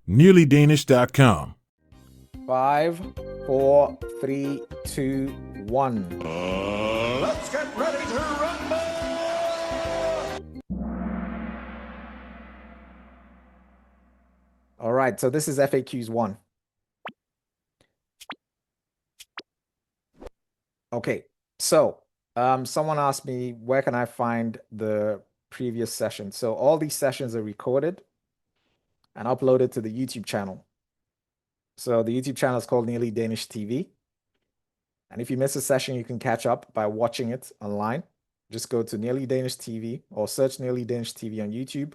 nearlydanish.com. 5, 4, 3, 2, 1. Let's get ready to rumble! All right, so this is FAQs 1. Okay, so someone asked me, where can I find the previous session? So all these sessions are recorded and uploaded to the YouTube channel. So the YouTube channel is called Nearly Danish TV. And if you miss a session, you can catch up by watching it online. Just go to Nearly Danish TV or search Nearly Danish TV on YouTube.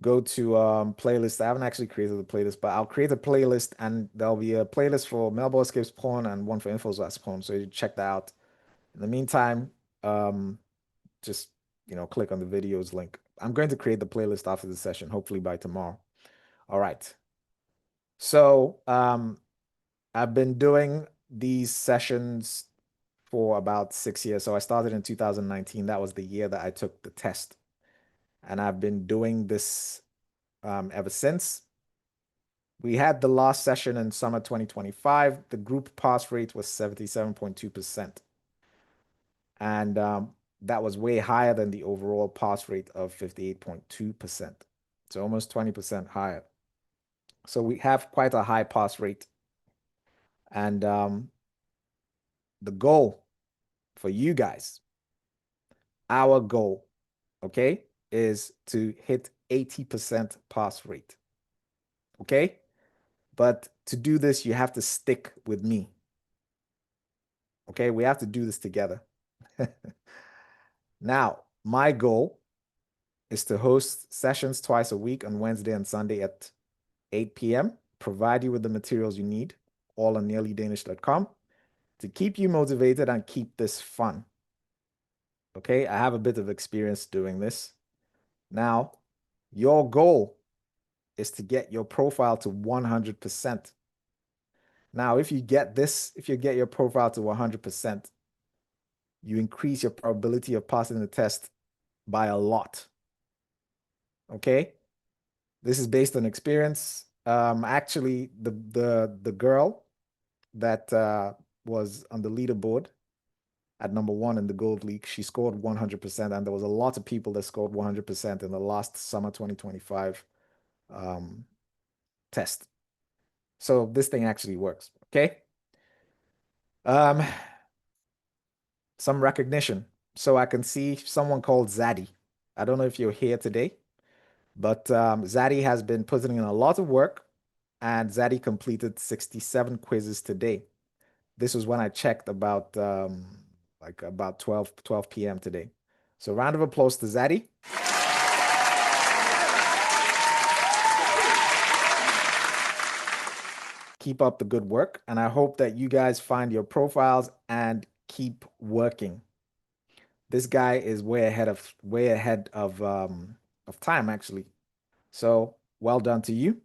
Go to playlist. I haven't actually created a playlist, but I'll create a playlist and there'll be a playlist for Melbourne Escapes Porn and one for INDFØDSRETSPRØVEN Porn. So you check that out. In the meantime, just, click on the videos link. I'm going to create the playlist after the session, hopefully by tomorrow. All right. So I've been doing these sessions for about 6 years. So I started in 2019. That was the year that I took the test. And I've been doing this ever since. We had the last session in summer 2025. The group pass rate was 77.2%. And that was way higher than the overall pass rate of 58.2%. So almost 20% higher. So we have quite a high pass rate. And the goal for you guys, our goal, okay, is to hit 80% pass rate. Okay? But to do this, you have to stick with me. Okay? We have to do this together. Now, my goal is to host sessions twice a week on Wednesday and Sunday at 8 p.m. Provide you with the materials you need, all on nearlydanish.com, to keep you motivated and keep this fun. Okay? I have a bit of experience doing this. Now, your goal is to get your profile to 100%. Now, if you get your profile to 100%, you increase your probability of passing the test by a lot. Okay? This is based on experience. Actually, the girl that was on the leaderboard at number 1 in the Gold League, she scored 100%, and there was a lot of people that scored 100% in the last summer 2025 test. So this thing actually works. Okay? Some recognition. So I can see someone called Zaddy. I don't know if you're here today, but Zaddy has been putting in a lot of work, and Zaddy completed 67 quizzes today. This was when I checked about about 12 p.m. today. So round of applause to Zaddy. Keep up the good work, and I hope that you guys find your profiles and keep working. This guy is way ahead of time, actually. So well done to you.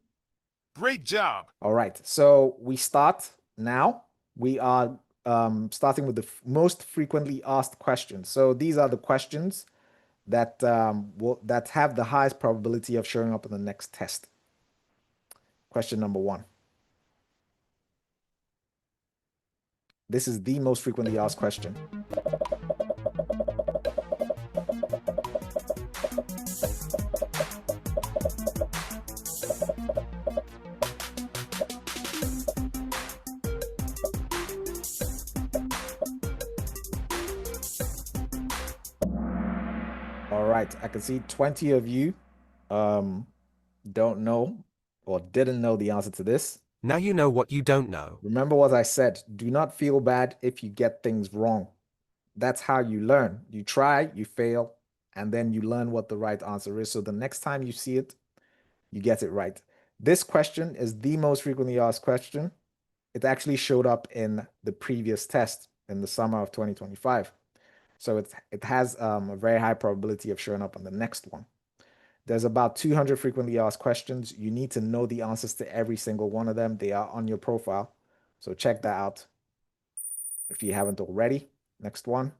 Great job. All right, so we start now. We are starting with the most frequently asked questions. So these are the questions that that have the highest probability of showing up in the next test. Question number 1. This is the most frequently asked question. All right, I can see 20 of you don't know or didn't know the answer to this. Now you know what you don't know. Remember what I said. Do not feel bad if you get things wrong. That's how you learn. You try, you fail, and then you learn what the right answer is. So the next time you see it, you get it right. This question is the most frequently asked question. It actually showed up in the previous test in the summer of 2025. So it has a very high probability of showing up on the next one. There's about 200 frequently asked questions. You need to know the answers to every single one of them. They are on your profile. So check that out if you haven't already. Next one.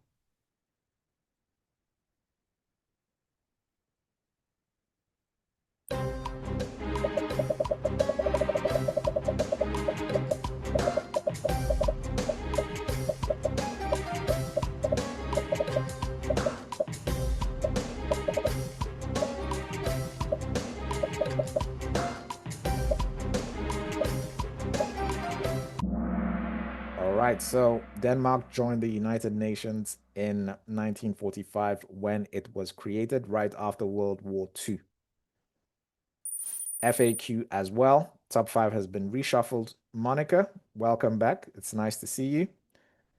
right, so Denmark joined the United Nations in 1945 when it was created right after World War II. FAQ as well. Top 5 has been reshuffled. Monica, welcome back. It's nice to see you.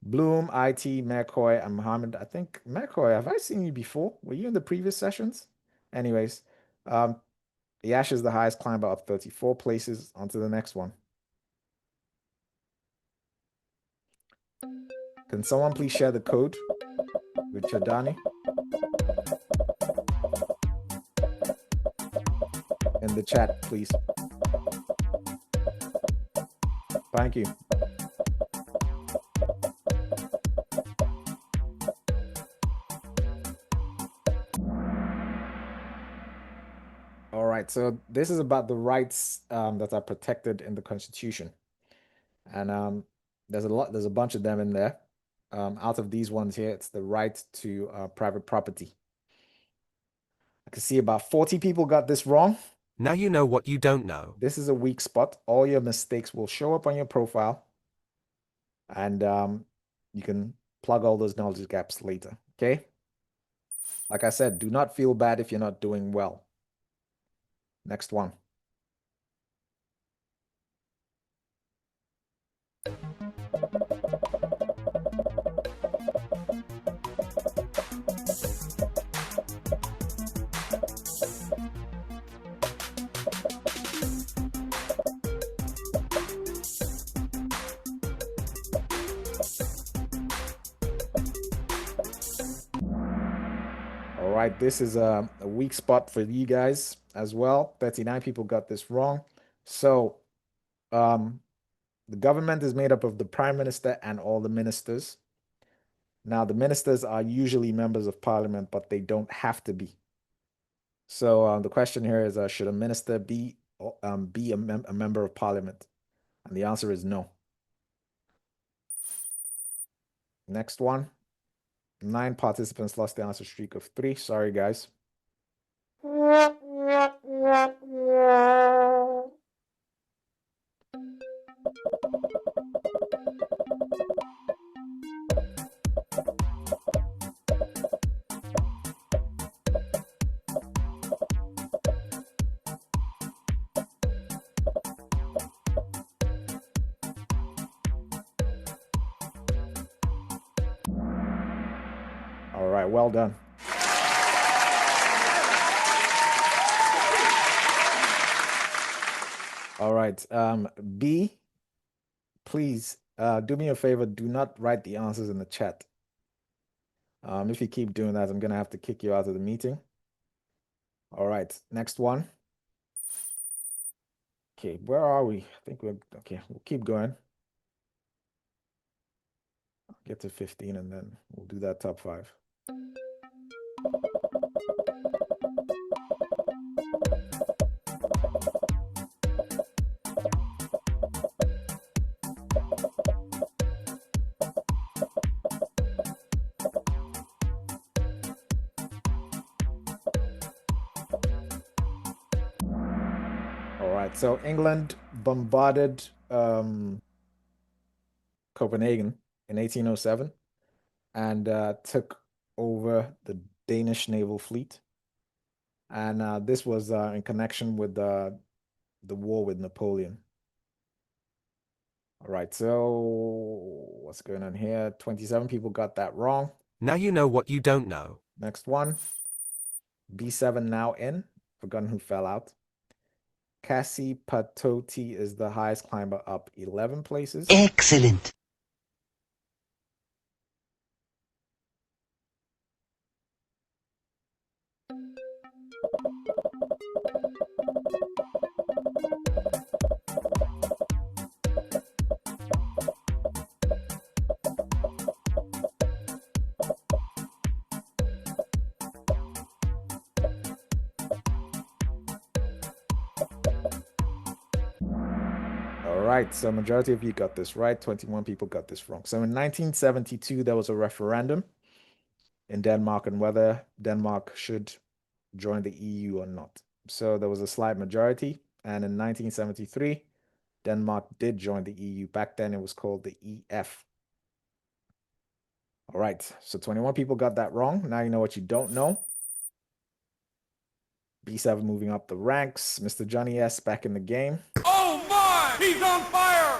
Bloom, IT, McCoy, and Mohammed. I think McCoy, have I seen you before? Were you in the previous sessions? Anyways, Yash is the highest climber, up 34 places. On to the next one. Can someone please share the code with Chadani? In the chat, please. Thank you. All right, so this is about the rights that are protected in the Constitution. And there's a bunch of them in there. Out of these ones here, it's the right to private property. I can see about 40 people got this wrong. Now you know what you don't know. This is a weak spot. All your mistakes will show up on your profile. And you can plug all those knowledge gaps later, okay? Like I said, do not feel bad if you're not doing well. Next one. All right, this is a weak spot for you guys as well. 39 people got this wrong. So the government is made up of the prime minister and all the ministers. Now, the ministers are usually members of parliament, but they don't have to be. So the question here is, should a minister be a member of parliament? And the answer is no. Next one. 9 participants lost the answer streak of 3. Sorry, guys. All right, well done. All right, B, please do me a favor. Do not write the answers in the chat. If you keep doing that, I'm going to have to kick you out of the meeting. All right, next one. Okay, where are we? I think we're, okay, we'll keep going. I'll get to 15 and then we'll do that top 5. So England bombarded Copenhagen in 1807 and took over the Danish naval fleet. And this was in connection with the war with Napoleon. All right, so what's going on here? 27 people got that wrong. Now you know what you don't know. Next one. B7 now in. Forgotten who fell out. Cassie Patoti is the highest climber, up 11 places. Excellent. Right, so majority of you got this right. 21 people got this wrong. So in 1972, there was a referendum in Denmark on whether Denmark should join the EU or not. So there was a slight majority. And in 1973, Denmark did join the EU. Back then, it was called the EF. All right, so 21 people got that wrong. Now you know what you don't know. B7 moving up the ranks. Mr. Johnny S back in the game. Oh my! He's on fire!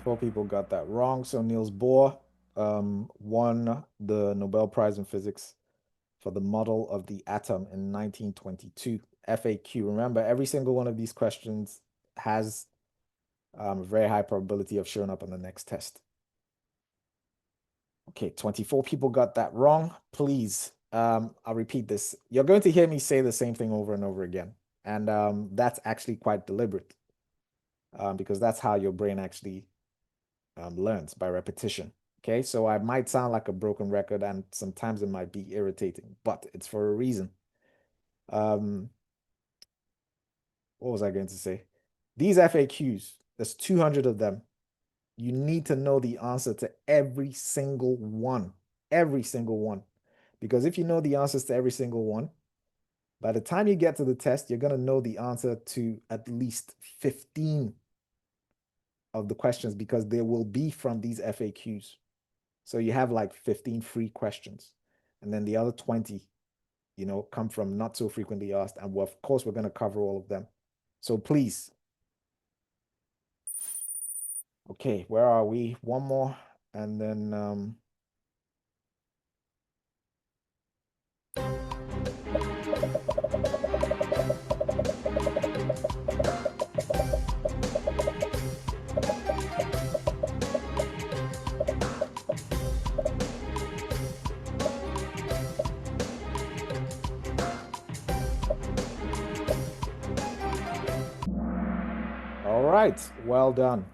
Four people got that wrong. So Niels Bohr won the Nobel Prize in Physics for the model of the atom in 1922. FAQ. Remember, every single one of these questions has a very high probability of showing up on the next test. Okay, 24 people got that wrong. Please, I'll repeat this. You're going to hear me say the same thing over and over again. And that's actually quite deliberate because that's how your brain actually learns, by repetition. Okay, so I might sound like a broken record and sometimes it might be irritating, but it's for a reason. What was I going to say? These FAQs, there's 200 of them. You need to know the answer to every single one. Every single one. Because if you know the answers to every single one, by the time you get to the test, you're going to know the answer to at least 15 of the questions because they will be from these FAQs. So you have like 15 free questions. And then the other 20, you know, come from not so frequently asked. And of course, we're going to cover all of them. So please. Okay, where are we? One more. And then all right, well done.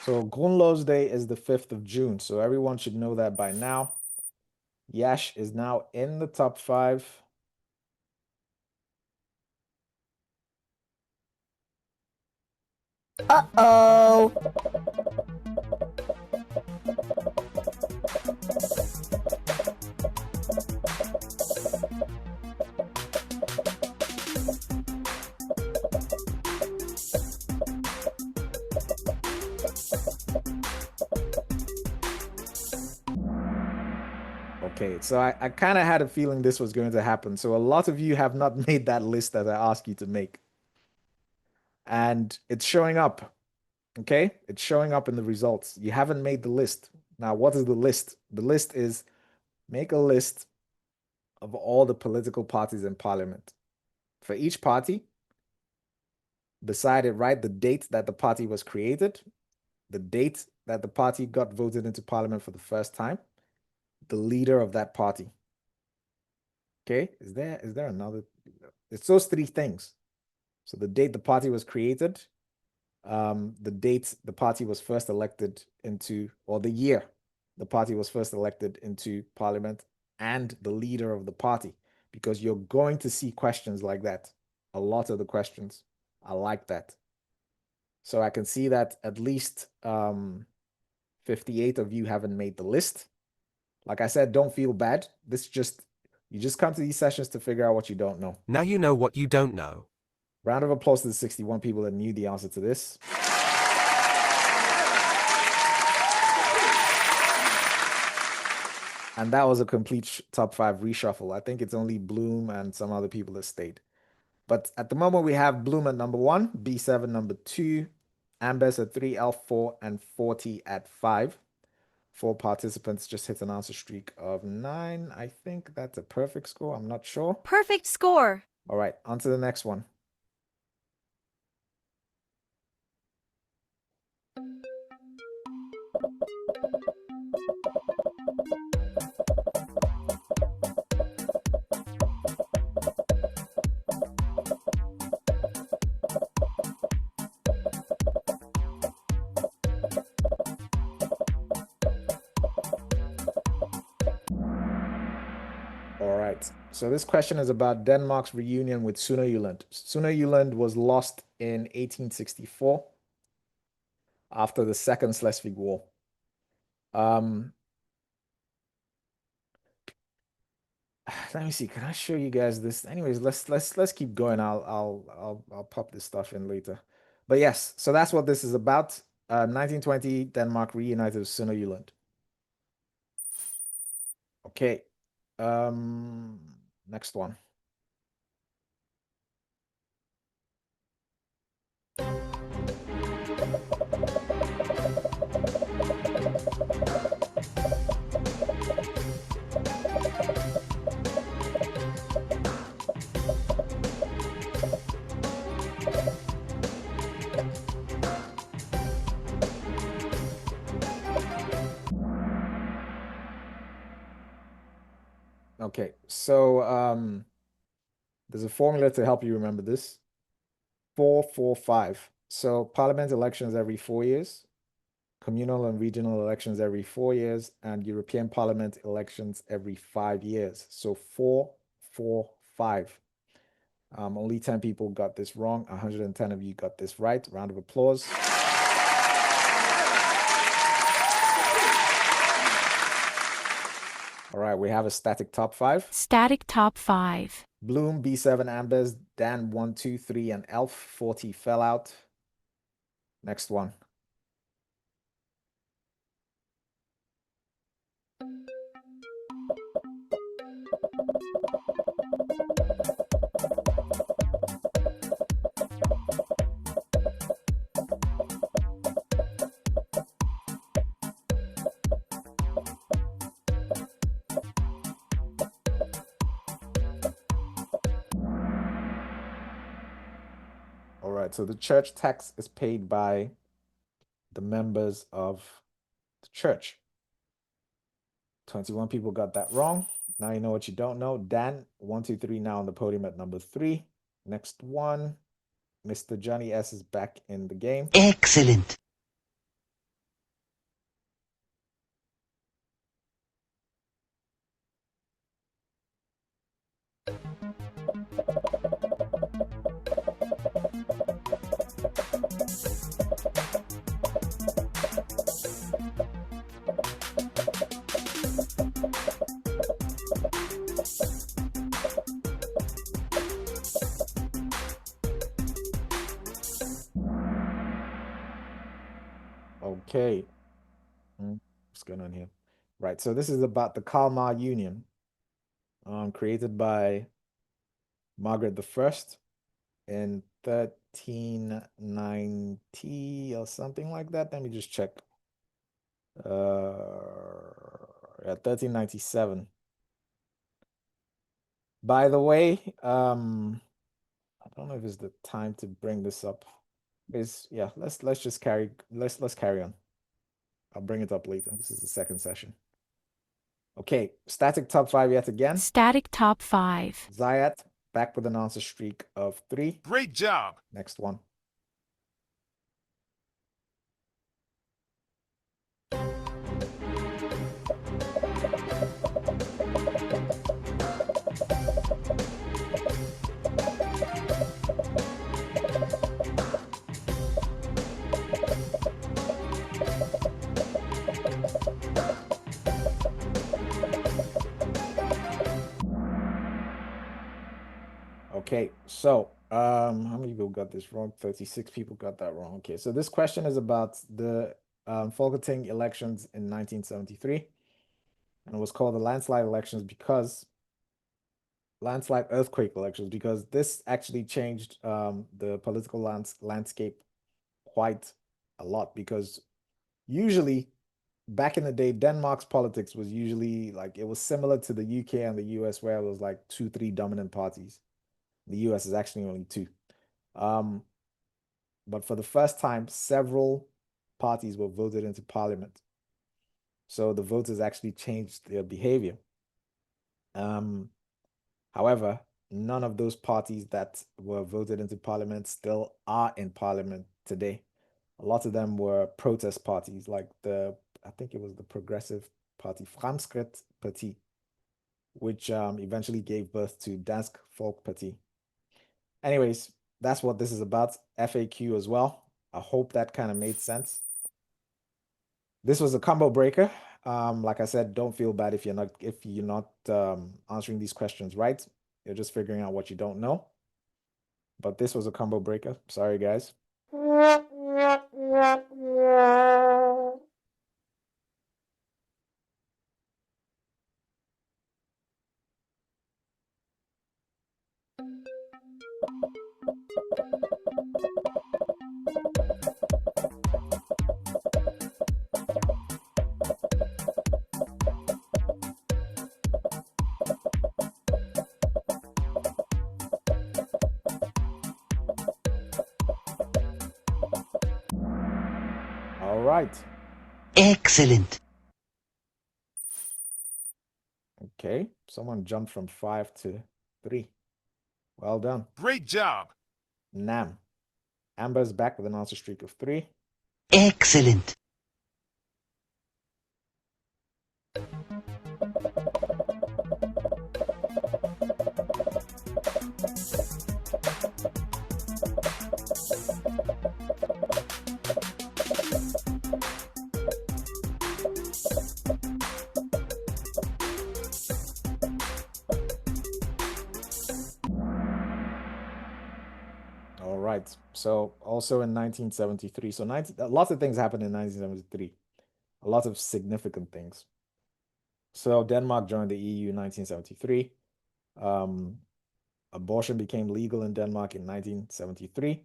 So Grundlovsdag is the 5th of June, so everyone should know that by now. Yash is now in the top 5. Uh-oh. Okay, so I kind of had a feeling this was going to happen. So a lot of you have not made that list that I asked you to make. And it's showing up. Okay, it's showing up in the results. You haven't made the list. Now, what is the list? The list is make a list of all the political parties in parliament. For each party, beside it, write the date that the party was created, the date that the party got voted into parliament for the first time, the leader of that party. Okay, is there another? It's those 3 things. So the date the party was created, the date the party was first elected into, or the year the party was first elected into parliament, and the leader of the party, because you're going to see questions like that. A lot of the questions are like that. So I can see that at least 58 of you haven't made the list. Like I said, don't feel bad. You just come to these sessions to figure out what you don't know. Now you know what you don't know. Round of applause to the 61 people that knew the answer to this. And that was a complete top 5 reshuffle. I think it's only Bloom and some other people that stayed. But at the moment, we have Bloom at number 1, B7 number 2, Ambers at 3, L4, and 40 at 5. 4 participants just hit an answer streak of 9. I think that's a perfect score. I'm not sure. Perfect score. All right, on to the next one. So this question is about Denmark's reunion with Sønderjylland. Sønderjylland was lost in 1864 after the Second Schleswig War. Let me see. Can I show you guys this? Anyways, let's keep going. I'll pop this stuff in later. But yes, so that's what this is about. 1920, Denmark reunited with Sønderjylland. Okay. Next one. Okay, so there's a formula to help you remember this. 4-4-5. So parliament elections every 4 years, communal and regional elections every 4 years, and European Parliament elections every 5 years. So 4-4-5. Only 10 people got this wrong. 110 of you got this right. Round of applause. All right, we have a static top 5. Static top 5. Bloom, B7, Ambers, Dan 1, 2, 3, and Elf 40 fell out. Next one. All right, so the church tax is paid by the members of the church. 21 people got that wrong. Now you know what you don't know. Dan, 1, 2, 3 now on the podium at number 3. Next one. Mr. Johnny S is back in the game. Excellent. Okay. What's going on here? Right, so this is about the Kalmar Union, created by Margaret I in 1390 or something like that. Let me just check. Yeah, 1397. By the way, I don't know if it's the time to bring this up. Yeah, let's just carry on. I'll bring it up later. This is the second session. Okay, static top 5 yet again. Static top 5. Zayat back with an answer streak of 3. Great job. Next one. Okay, so how many people got this wrong? 36 people got that wrong. Okay, so this question is about the Folketing elections in 1973, and it was called the landslide elections because landslide earthquake elections because this actually changed the political landscape quite a lot, because usually back in the day, Denmark's politics was usually like, it was similar to the UK and the US, where it was like 2-3 dominant parties. The US is actually only 2. But for the first time, several parties were voted into parliament. So the voters actually changed their behavior. However, none of those parties that were voted into parliament still are in parliament today. A lot of them were protest parties, like I think it was the Progressive Party, Fremskridt Party, which eventually gave birth to Dansk Folkeparti. Anyways, that's what this is about. FAQ as well. I hope that kind of made sense. This was a combo breaker. Like I said, don't feel bad if you're not answering these questions right. You're just figuring out what you don't know. But this was a combo breaker. Sorry, guys. All right. Excellent. Okay. Someone jumped from 5 to 3. Well done. Great job. Nam. Amber's back with an answer streak of 3. Excellent. All right. So also in 1973. So lots of things happened in 1973. A lot of significant things. So Denmark joined the EU in 1973. Abortion became legal in Denmark in 1973.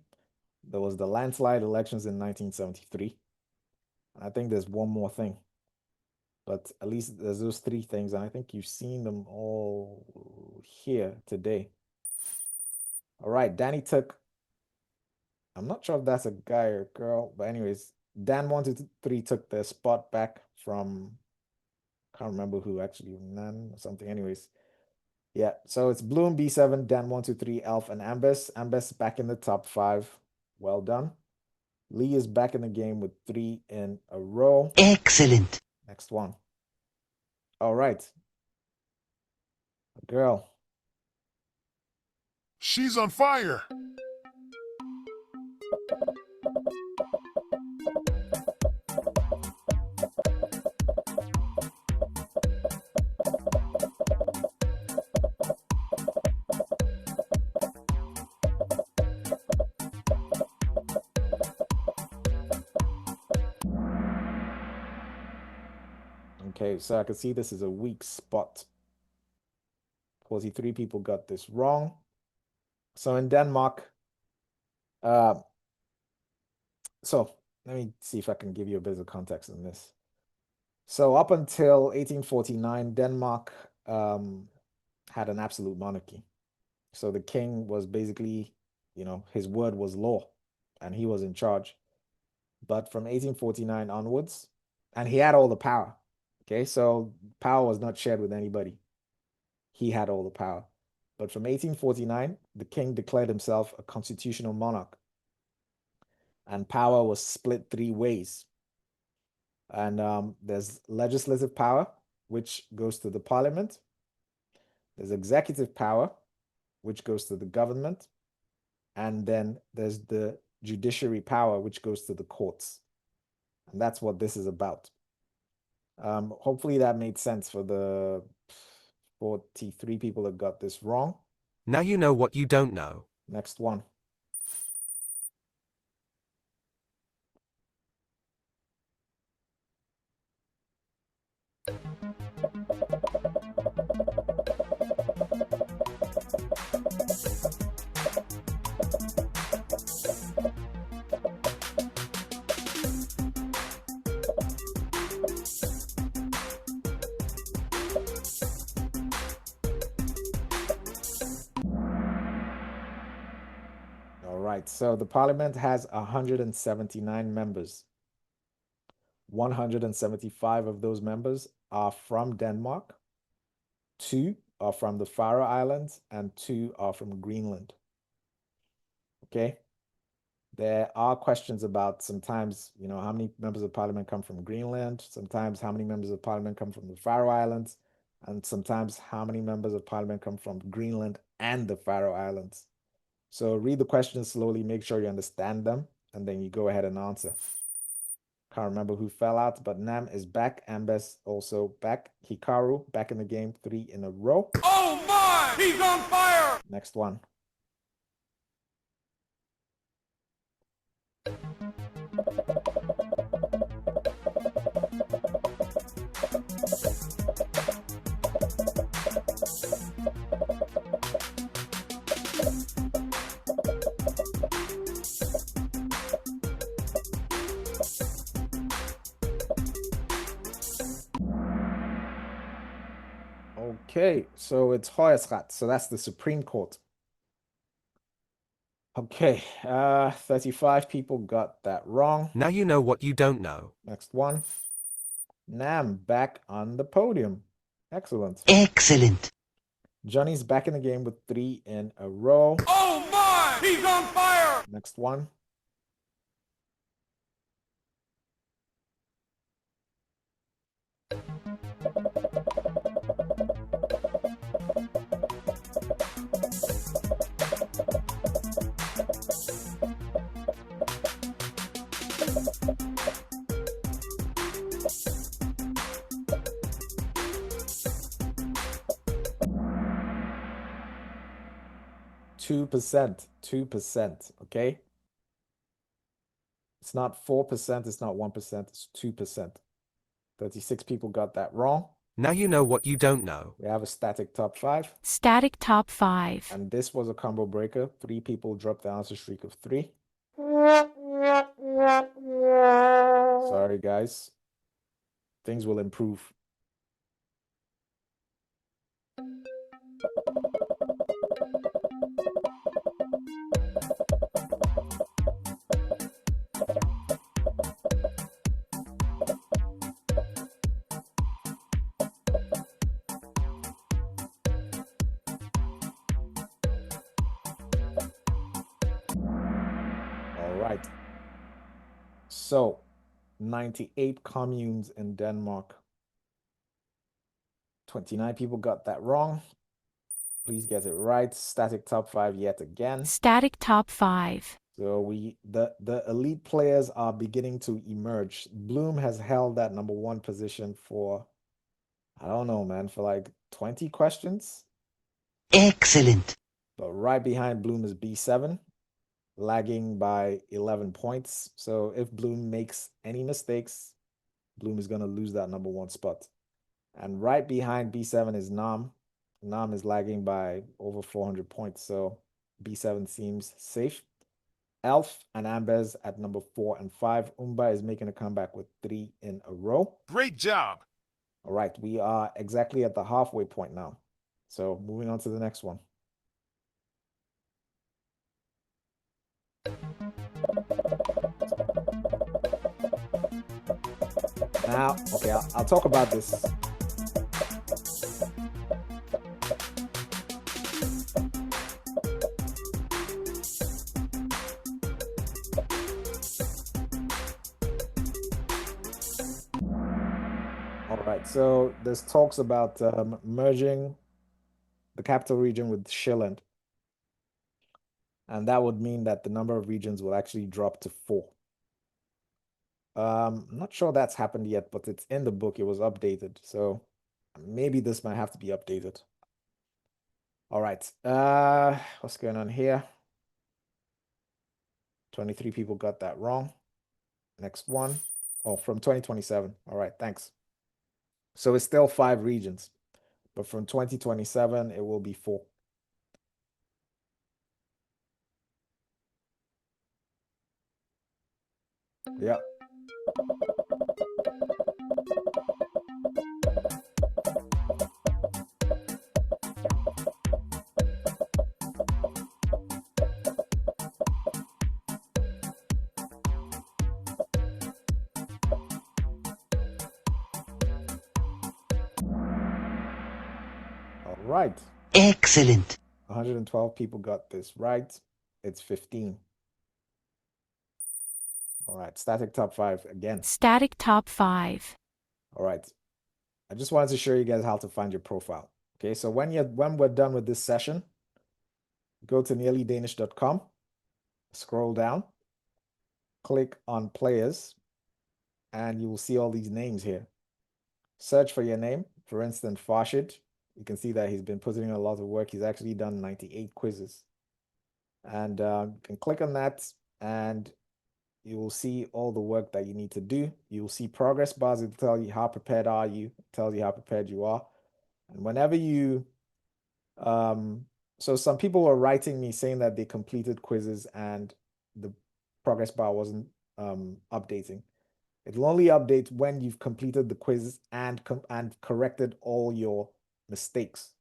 There was the landslide elections in 1973. I think there's one more thing. But at least there's those 3 things, and I think you've seen them all here today. All right, Danny took, I'm not sure if that's a guy or girl, but anyways, Dan 123 took the spot back from, can't remember who actually, Nan or something. Anyways, yeah, so it's Bloom, B7, Dan 123, Elf, and Ambus. Ambus back in the top 5. Well done. Lee is back in the game with 3 in a row. Excellent. Next one. All right. A girl. She's on fire. Okay, so I can see this is a weak spot. 43 people got this wrong. So in Denmark, so let me see if I can give you a bit of context on this. So up until 1849, Denmark had an absolute monarchy. So the king was basically, his word was law, and he was in charge. But from 1849 onwards, and he had all the power. Okay, so power was not shared with anybody. He had all the power. But from 1849, the king declared himself a constitutional monarch. And power was split 3 ways. And there's legislative power, which goes to the parliament. There's executive power, which goes to the government. And then there's the judiciary power, which goes to the courts. And that's what this is about. Hopefully that made sense for the 43 people that got this wrong. Now you know what you don't know. Next one. All right, so the parliament has 179 members. 175 of those members are from Denmark, 2 are from the Faroe Islands, and 2 are from Greenland. Okay, there are questions about sometimes, how many members of parliament come from Greenland, sometimes how many members of parliament come from the Faroe Islands. And sometimes how many members of parliament come from Greenland and the Faroe Islands? So read the questions slowly, make sure you understand them, and then you go ahead and answer. Can't remember who fell out, but Nam is back. Ambes also back. Hikaru back in the game, 3 in a row. Oh my! He's on fire! Next one. Okay, so it's Høyesterett, so that's the Supreme Court. Okay, 35 people got that wrong. Now you know what you don't know. Next one. Nam back on the podium. Excellent. Excellent. Johnny's back in the game with 3 in a row. Oh my! He's on fire! Next one. Two percent, okay? It's not 4%, it's not 1%, it's 2%. 36 people got that wrong. Now you know what you don't know. We have a static top 5. Static top 5. And this was a combo breaker. 3 people dropped the answer streak of 3. Sorry, guys. Things will improve. All right. So, 98 communes in Denmark. 29 people got that wrong. Please get it right. Static top 5 yet again. Static top 5. So the elite players are beginning to emerge. Bloom has held that number 1 position for, I don't know, man, for like 20 questions. Excellent. But right behind Bloom is B7, lagging by 11 points. So if Bloom makes any mistakes, Bloom is going to lose that number 1 spot. And right behind B7 is Nam. Nam is lagging by over 400 points. So B7 seems safe. Elf and Ambez at number 4 and 5. Umba is making a comeback with 3 in a row. Great job. All right, we are exactly at the halfway point now. So moving on to the next one. Now, okay, I'll talk about this. All right, so there's talks about merging the capital region with Schilland. And that would mean that the number of regions will actually drop to 4. I'm not sure that's happened yet, but it's in the book. It was updated. So maybe this might have to be updated. All right. What's going on here? 23 people got that wrong. Next one. Oh, from 2027. All right, thanks. So it's still 5 regions, but from 2027, it will be 4. Yeah. All right. Excellent. 112 people got this right. It's 15. All right, static top 5 again. Static top 5. All right. I just wanted to show you guys how to find your profile. Okay, so when we're done with this session, go to nearlydanish.com, scroll down, click on players, and you will see all these names here. Search for your name. For instance, Farshid. You can see that he's been putting in a lot of work. He's actually done 98 quizzes. And you can click on that and you will see all the work that you need to do. You will see progress bars. It will tell you how prepared are you, tells you how prepared you are. And whenever you, so some people were writing me saying that they completed quizzes and the progress bar wasn't updating. It will only update when you've completed the quizzes and corrected all your mistakes.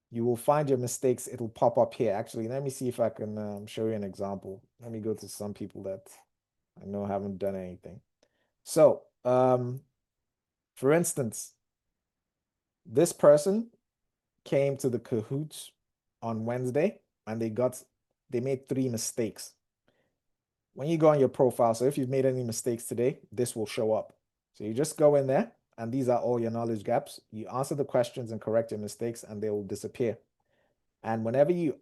You will find your mistakes. It'll pop up here. Actually, let me see if I can show you an example. Let me go to some people that I know haven't done anything. So, for instance, this person came to the Kahoots on Wednesday and they made 3 mistakes. When you go on your profile, so if you've made any mistakes today, this will show up. So you just go in there, and these are all your knowledge gaps. You answer the questions and correct your mistakes, and they will disappear. And whenever you're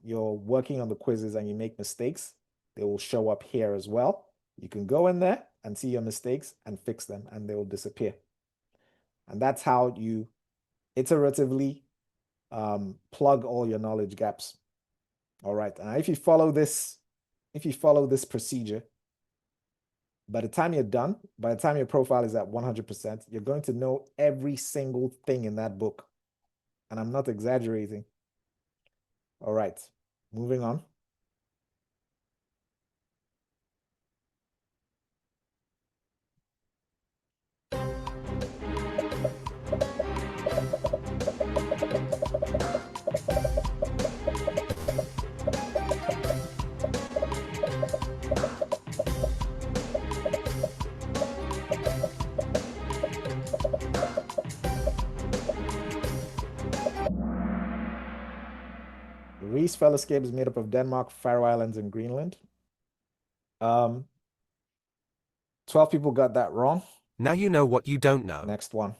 working on the quizzes and you make mistakes, they will show up here as well. You can go in there and see your mistakes and fix them, and they will disappear. And that's how you iteratively plug all your knowledge gaps. All right. And if you follow this procedure, by the time you're done, by the time your profile is at 100%, you're going to know every single thing in that book. And I'm not exaggerating. All right, moving on. The Reese Fellowship is made up of Denmark, Faroe Islands, and Greenland. 12 people got that wrong. Now you know what you don't know. Next one.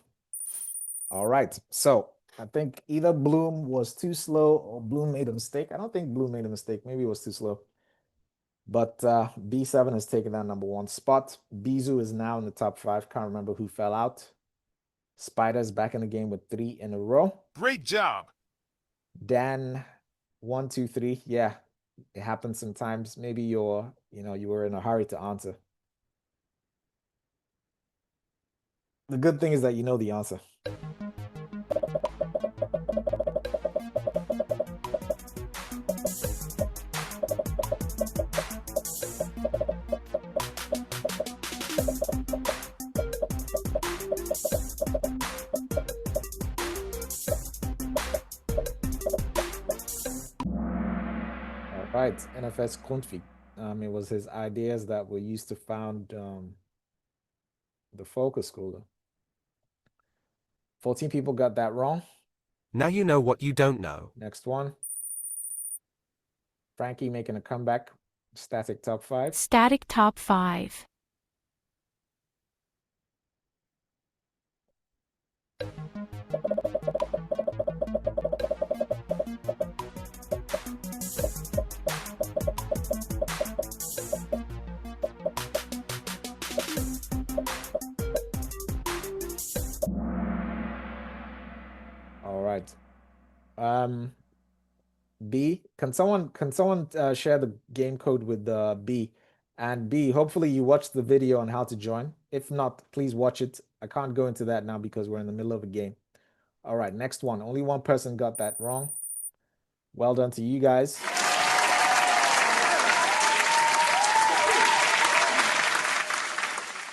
All right. So I think either Bloom was too slow or Bloom made a mistake. I don't think Bloom made a mistake. Maybe it was too slow. But B7 has taken that #1 spot. Bizu is now in the top 5. Can't remember who fell out. Spider's back in the game with 3 in a row. Great job. Dan, 1, 2, 3. Yeah, it happens sometimes. Maybe you were in a hurry to answer. The good thing is that you know the answer. Right, NFS Grundtvig. It was his ideas that were used to found the Folkeskole. 14 people got that wrong. Now you know what you don't know. Next one. Frankie making a comeback. Static top 5. Static top 5. All right. B, can someone share the game code with B? And B, hopefully you watched the video on how to join. If not, please watch it. I can't go into that now because we're in the middle of a game. All right, next one. Only one person got that wrong. Well done to you guys.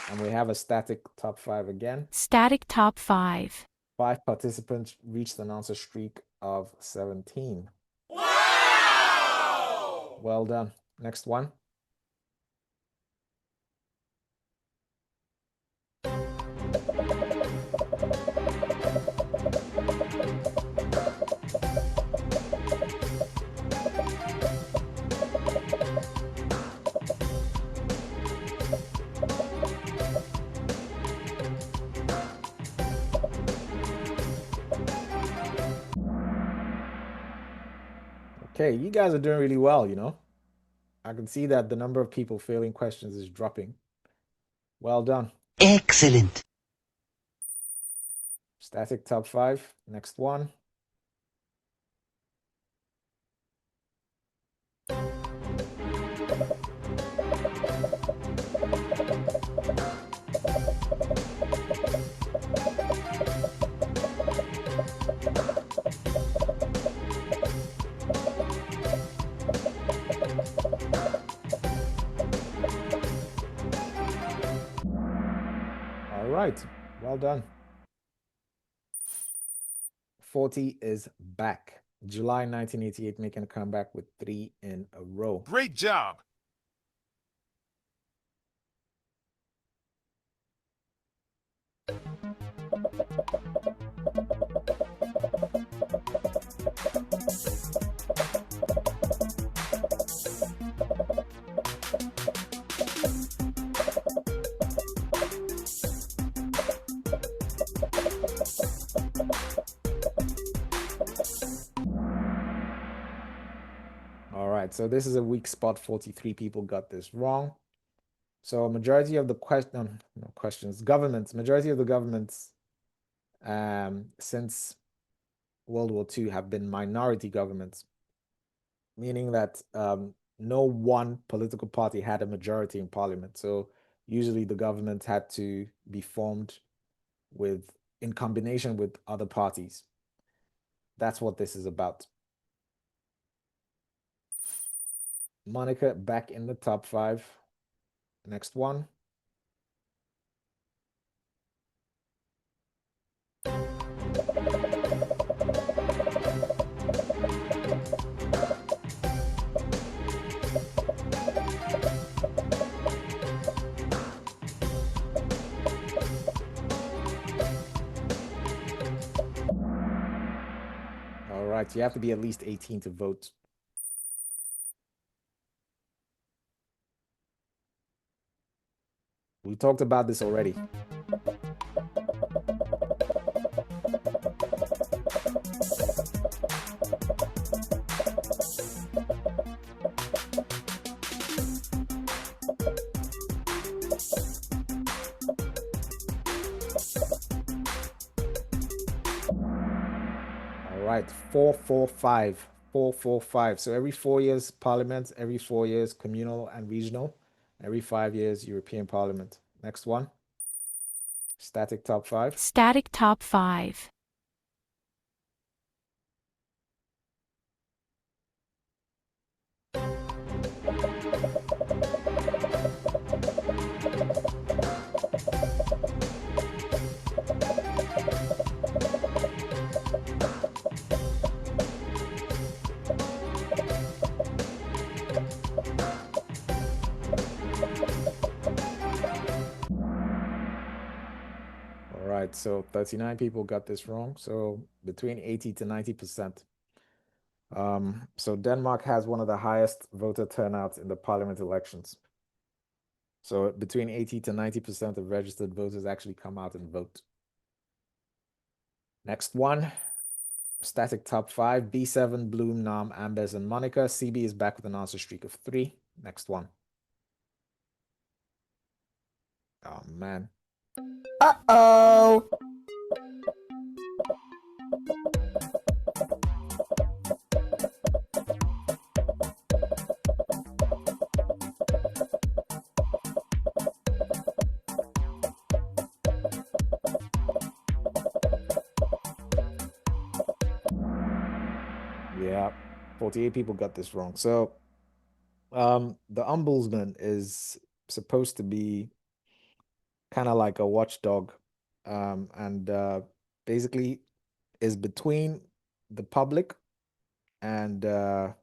And we have a static top 5 again. Static top 5. 5 participants reached an answer streak of 17. Wow! Well done. Next one. Okay, you guys are doing really well, you know. I can see that the number of people failing questions is dropping. Well done. Excellent. Static top 5. Next one. All right, well done. 40 is back. July 1988, making a comeback with 3 in a row. Great job. All right, so this is a weak spot. 43 people got this wrong. So majority of the majority of the governments since World War II have been minority governments, meaning that no one political party had a majority in parliament. So usually the government had to be formed in combination with other parties. That's what this is about. Monica back in the top 5. Next one. All right, so you have to be at least 18 to vote. We talked about this already. All right, 445. 445. So every 4 years, parliament, every 4 years, communal and regional, every 5 years, European Parliament. Next one. Static top 5. Static top 5. All right, so 39 people got this wrong. So between 80 to 90%. So Denmark has one of the highest voter turnouts in the parliament elections. So between 80 to 90% of registered voters actually come out and vote. Next one. Static top 5. B7, Bloom, Nam, Ambers, and Monica. CB is back with an answer streak of 3. Next one. Oh, man. Uh-oh. Yeah, 48 people got this wrong. So the ombudsman is supposed to be kind of like a watchdog, and basically is between the public and the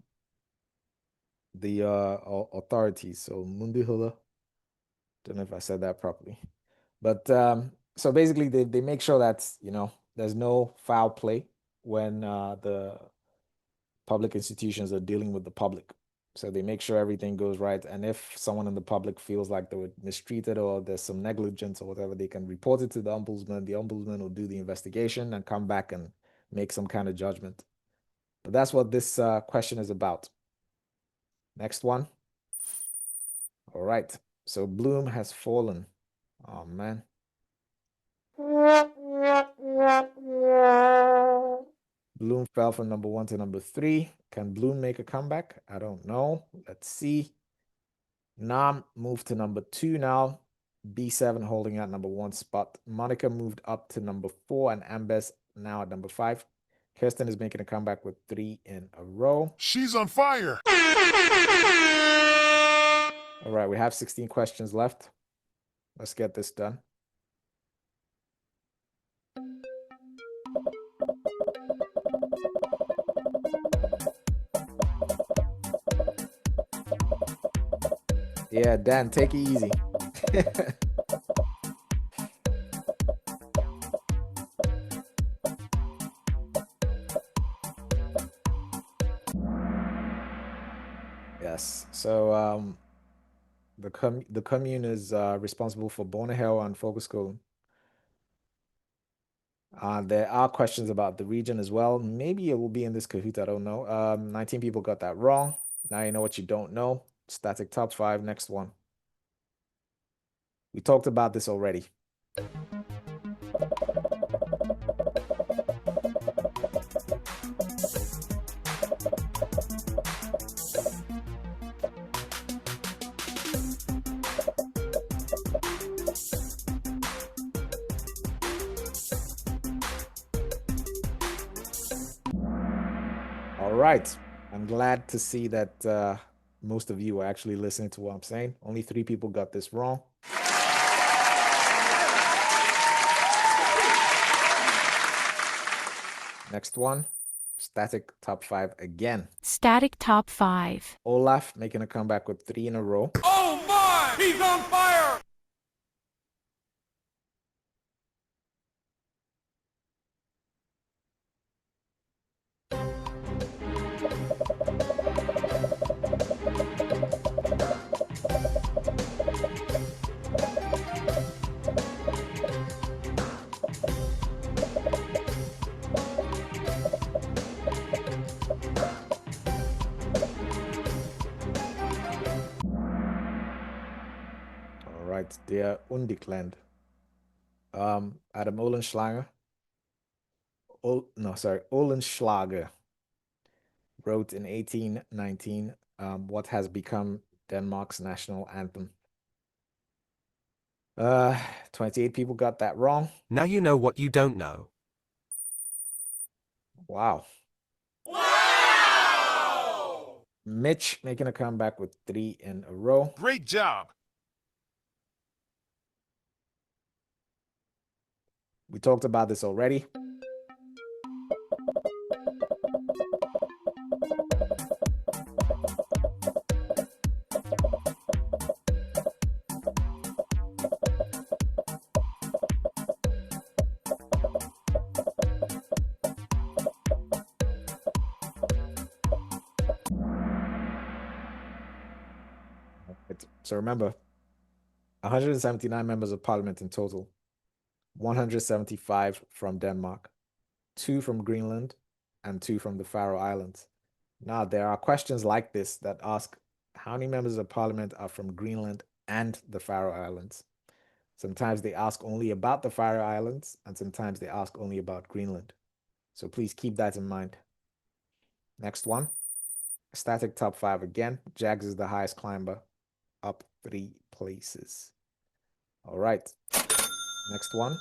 authorities. So Mundihula, don't know if I said that properly, but so basically they make sure that there's no foul play when the public institutions are dealing with the public. So they make sure everything goes right. And if someone in the public feels like they were mistreated or there's some negligence or whatever, they can report it to the ombudsman. The ombudsman will do the investigation and come back and make some kind of judgment. But that's what this question is about. Next one. All right. So Bloom has fallen. Oh, man. Bloom fell from number 1 to number 3. Can Bloom make a comeback? I don't know. Let's see. Nam moved to number 2 now. B7 holding at number 1 spot. Monica moved up to number 4, and Ambes now at number 5. Kirsten is making a comeback with 3 in a row. She's on fire. All right, we have 16 questions left. Let's get this done. Yeah, Dan, take it easy. Yes, so the commune is responsible for Bonehel and Fogelskolen. There are questions about the region as well. Maybe it will be in this Kahoot, I don't know. 19 people got that wrong. Now you know what you don't know. Static top 5, next one. We talked about this already. All right. I'm glad to see that most of you are actually listening to what I'm saying. Only 3 people got this wrong. Next one, static top 5 again. Static top 5. Olaf making a comeback with 3 in a row. Oh my! He's on fire! All right, der Undeclanned. Adam Olenschlager. Olenschlager wrote in 1819 what has become Denmark's national anthem. 28 people got that wrong. Now you know what you don't know. Wow. Mitch making a comeback with 3 in a row. Great job. We talked about this already. So remember, 179 members of parliament in total. 175 from Denmark, 2 from Greenland, and 2 from the Faroe Islands. Now, there are questions like this that ask how many members of parliament are from Greenland and the Faroe Islands. Sometimes they ask only about the Faroe Islands, and sometimes they ask only about Greenland. So please keep that in mind. Next one, static top 5 again. Jags is the highest climber, up 3 places. All right. Next one.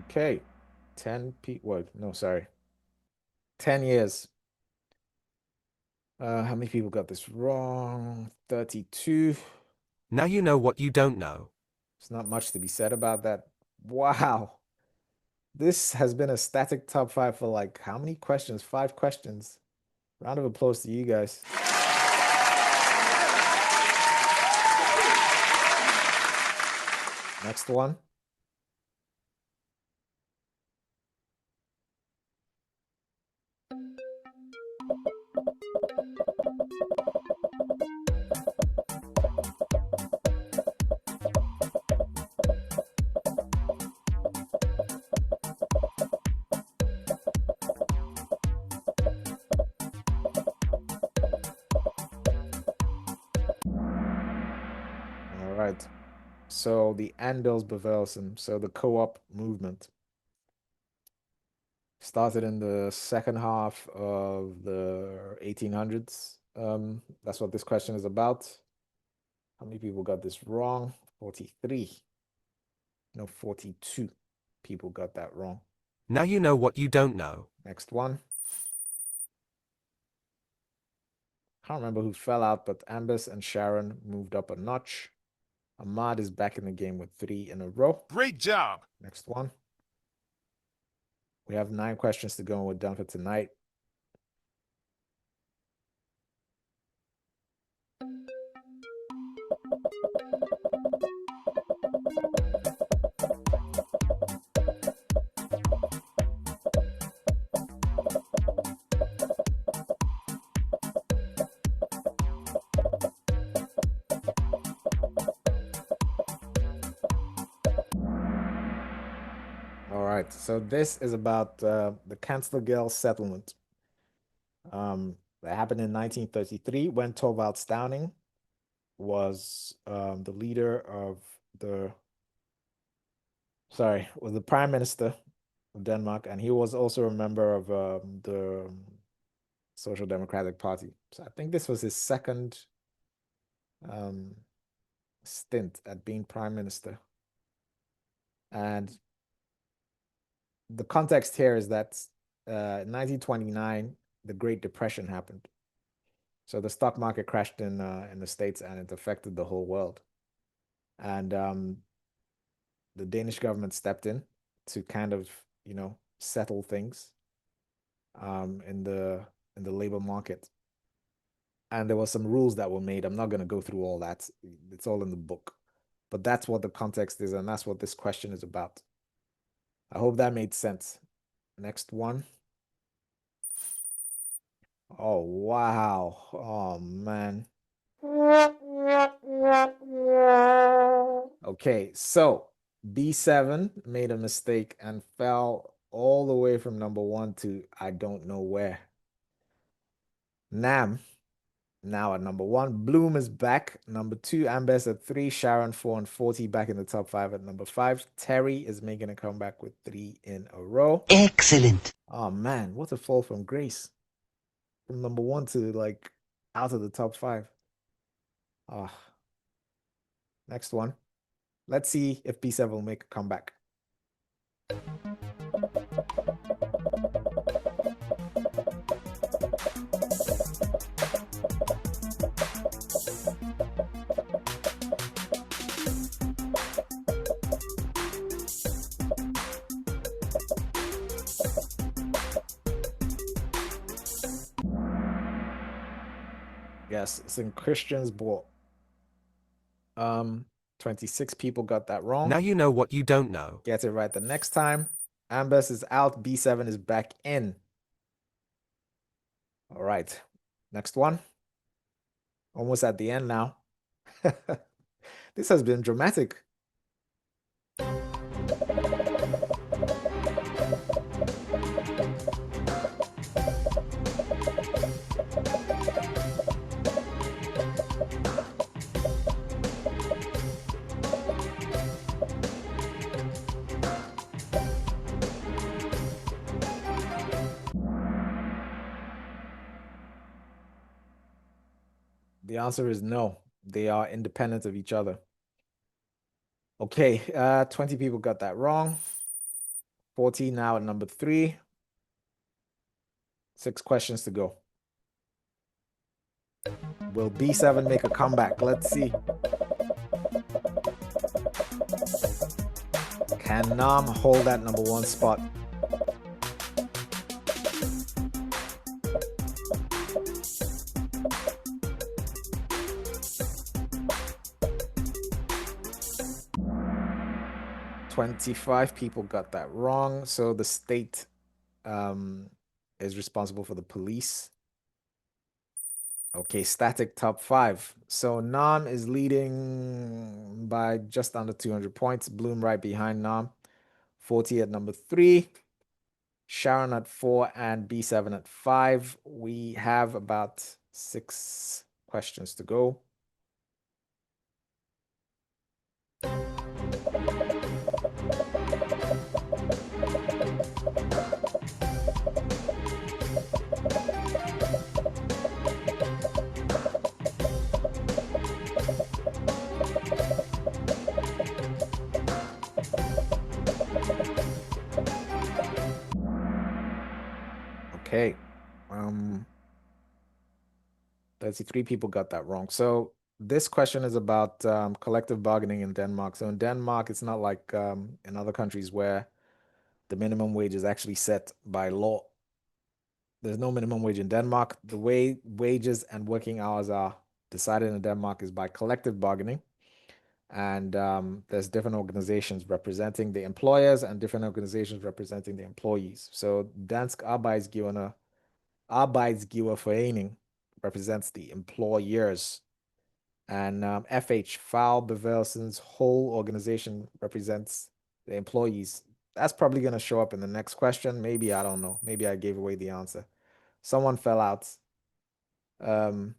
Okay. 10 people. No, sorry. 10 years. How many people got this wrong? 32. Now you know what you don't know. There's not much to be said about that. Wow. This has been a static top 5 for like how many questions? 5 questions. Round of applause to you guys. Next one. All right. So the Andelsbevægelsen, so the co-op movement, started in the second half of the 1800s. That's what this question is about. How many people got this wrong? 43. No, 42 people got that wrong. Now you know what you don't know. Next one. Can't remember who fell out, but Ambus and Sharon moved up a notch. Ahmad is back in the game with 3 in a row. Great job. Next one. We have 9 questions to go and we're done for tonight. All right, so this is about the Kanzlergeld settlement. That happened in 1933 when Thorvald Stauning was the leader of was the Prime Minister of Denmark, and he was also a member of the Social Democratic Party. So I think this was his second stint at being Prime Minister. And the context here is that in 1929, the Great Depression happened. So the stock market crashed in the States and it affected the whole world. And the Danish government stepped in to kind of, settle things in the labor market. And there were some rules that were made. I'm not going to go through all that. It's all in the book. But that's what the context is, and that's what this question is about. I hope that made sense. Next one. Oh, wow. Oh, man. Okay, so B7 made a mistake and fell all the way from number 1 to I don't know where. Nam, now at number 1. Bloom is back. Number 2, Ambes at 3. Sharon 4 and 40 back in the top 5 at number 5. Terry is making a comeback with 3 in a row. Excellent. Oh man, what a fall from grace. From number 1 to out of the top 5. Ah. Next one. Let's see if B7 will make a comeback. Yes, St. Christian's ball. 26 people got that wrong. Now you know what you don't know. Get it right the next time. Ambus is out. B7 is back in. All right. Next one. Almost at the end now. This has been dramatic. The answer is no. They are independent of each other. Okay, 20 people got that wrong. 40 now at number 3. 6 questions to go. Will B7 make a comeback? Let's see. Can Nam hold that number 1 spot? 25 people got that wrong. So the state is responsible for the police. Okay, static top 5. So Nam is leading by just under 200 points. Bloom right behind Nam. 40 at number 3. Sharon at 4 and B7 at 5. We have about 6 questions to go. Okay. 33 people got that wrong. So this question is about collective bargaining in Denmark. So in Denmark, it's not like in other countries where the minimum wage is actually set by law. There's no minimum wage in Denmark. The way wages and working hours are decided in Denmark is by collective bargaining. And there's different organizations representing the employers and different organizations representing the employees. So Dansk Arbejdsgiverforening represents the employers. And FH, Fagbevægelsens whole organization, represents the employees. That's probably going to show up in the next question. Maybe, I don't know. Maybe I gave away the answer. Someone fell out. Can't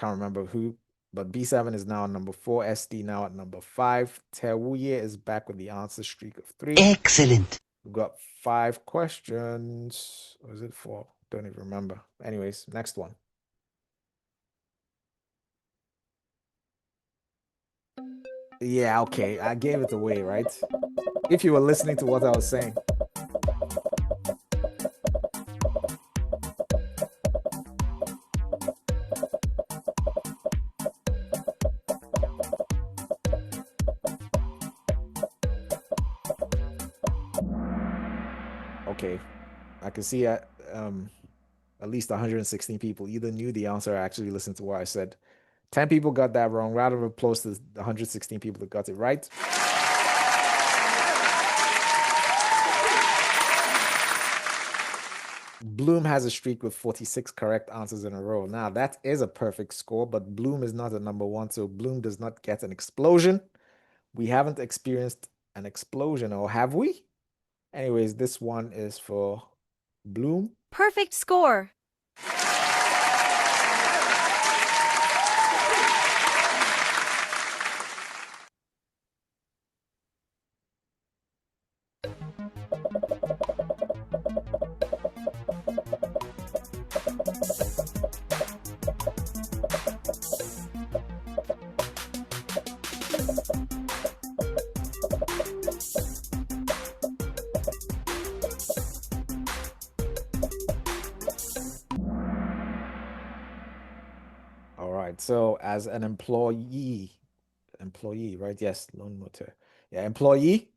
remember who. But B7 is now at number 4. SD now at number 5. Terwuye is back with the answer streak of 3. Excellent. We've got 5 questions. Or is it 4? Don't even remember. Anyways, next one. Yeah, okay. I gave it away, right? If you were listening to what I was saying. Okay. I can see at least 116 people either knew the answer or actually listened to what I said. 10 people got that wrong. Round of applause to the 116 people that got it right. Bloom has a streak with 46 correct answers in a row. Now, that is a perfect score, but Bloom is not at number 1, so Bloom does not get an explosion. We haven't experienced an explosion, or have we? Anyways, this one is for Bloom. Perfect score. All right. So as an employee, right? Yes, loan motor. Yeah, employee,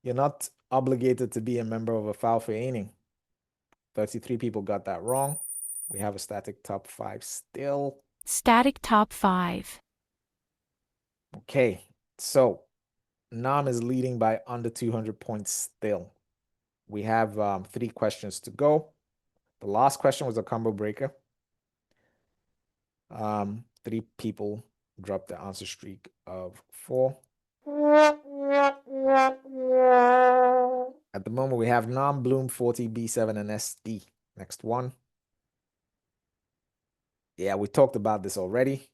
you're not obligated to be a member of a fagforening. 33 people got that wrong. We have a static top 5 still. Static top 5. Okay. So Nam is leading by under 200 points still. We have 3 questions to go. The last question was a combo breaker. 3 people dropped the answer streak of 4. At the moment, we have Nam, Bloom, 40, B7, and SD. Next one. Yeah, we talked about this already.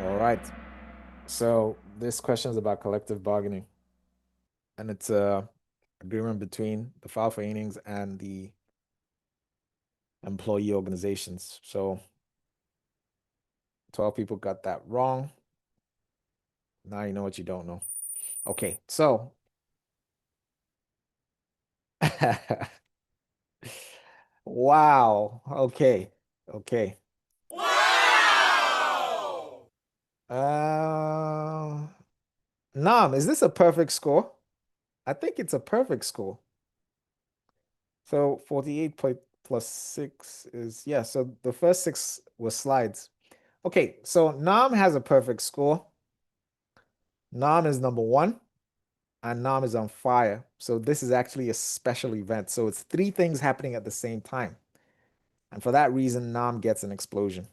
All right. So this question is about collective bargaining. And it's a agreement between the fagforenings and the employee organizations. So 12 people got that wrong. Now you know what you don't know. Okay, so wow. Okay. Nam, is this a perfect score? I think it's a perfect score. So 48 plus 6 is, yeah, so the first 6 was slides. Okay, so Nam has a perfect score. Nam is number 1, and Nam is on fire. So this is actually a special event. So it's 3 things happening at the same time. And for that reason, Nam gets an explosion.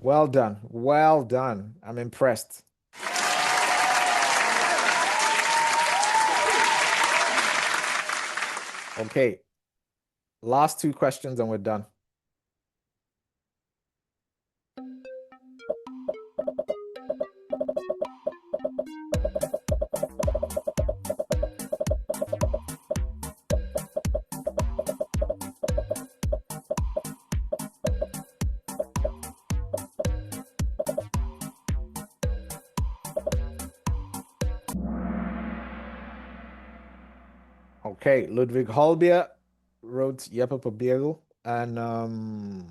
Well done. Well done. I'm impressed. Okay. Last 2 questions and we're done. Okay, Ludwig Holbier wrote Jeppe på Birgel, and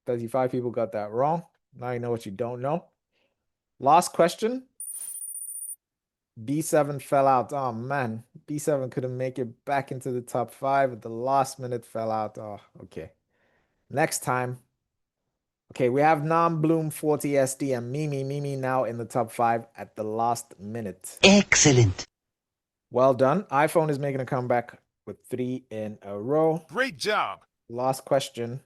35 people got that wrong. Now you know what you don't know. Last question. B7 fell out. Oh man, B7 couldn't make it back into the top 5 at the last minute, fell out. Oh, okay. Next time. Okay, we have Nam, Bloom, 40 SD, and Mimi. Mimi now in the top 5 at the last minute. Excellent. Well done. iPhone is making a comeback with 3 in a row. Great job. Last question.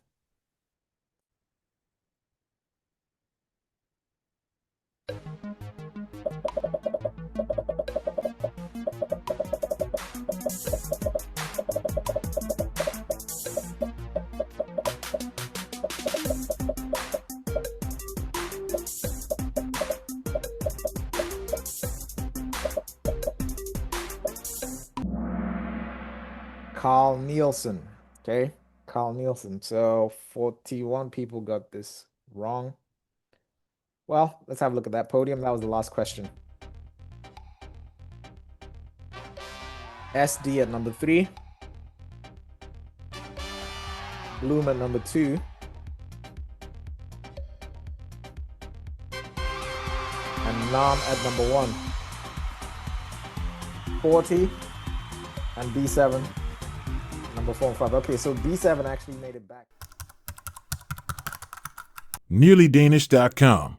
Carl Nielsen. Okay, Carl Nielsen. So 41 people got this wrong. Well, let's have a look at that podium. That was the last question. SD at number 3. Bloom at number 2. And Nam at number 1. 40 and B7 number 4 and 5. Okay, so B7 actually made it back. NearlyDanish.com.